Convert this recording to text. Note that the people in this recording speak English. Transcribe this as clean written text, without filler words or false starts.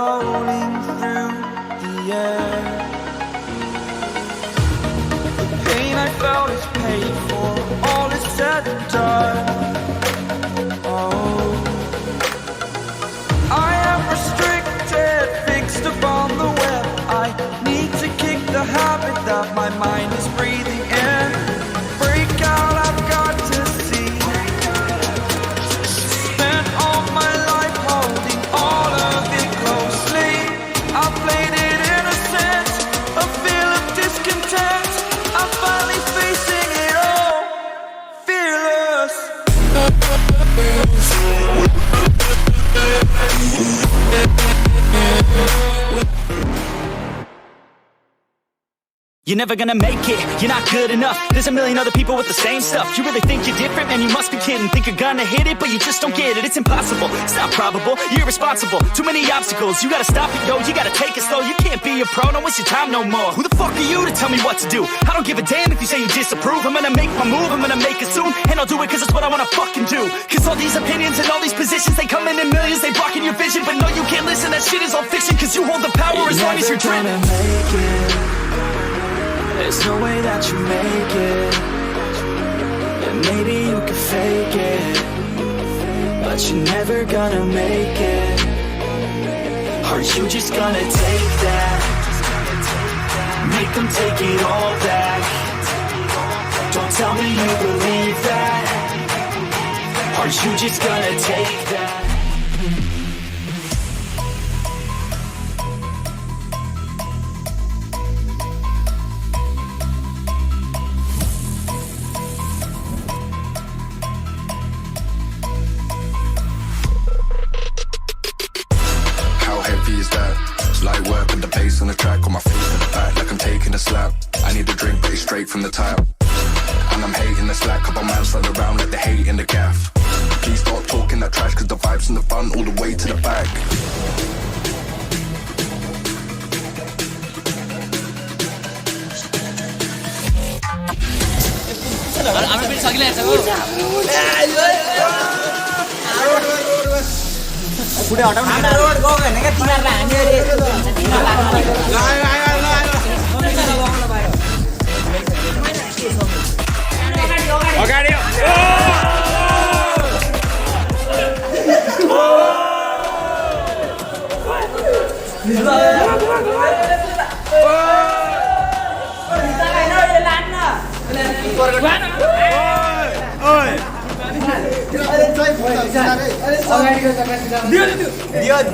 rolling through the air. The pain I felt is paid for, all is said and done. Oh, I am restricted, fixed upon the web. I need to kick the habit that my mind is breathing in. Break out, I've got to see. Spent all my life holding all of it closely. I played it innocent, a feel of discontent. I'm finally facing it all, fearless. You're never gonna make it, you're not good enough. There's a million other people with the same stuff. You really think you're different? Man, you must be kidding. Think you're gonna hit it, but you just don't get it. It's impossible, it's not probable, you're irresponsible. Too many obstacles, you gotta stop it, yo. You gotta take it slow, you can't be a pro. Don't waste your time no more. Who the fuck are you to tell me what to do? I don't give a damn if you say you disapprove. I'm gonna make my move, I'm gonna make it soon. And I'll do it cause it's what I wanna fucking do. Cause all these opinions and all these positions, they come in millions, they blocking your vision. But no, you can't listen, that shit is all fiction. Cause you hold the power as long as you're dreaming. There's no way that you make it. And maybe you can fake it, but you're never gonna make it. Are you just gonna take that? Make them take it all back. Don't tell me you believe that. Are you just gonna take that? Light work with the bass on the track, on my face in the back like I'm taking a slap. I need a drink, but it's straight from the tap. And I'm hating the slack, couple man stand around like the hate in the gaff. Please stop talking that trash, cause the vibes in the front all the way to the back. Udah orang mana road go kan nggak tinggal lah dia tinggal lah oke dia Dion.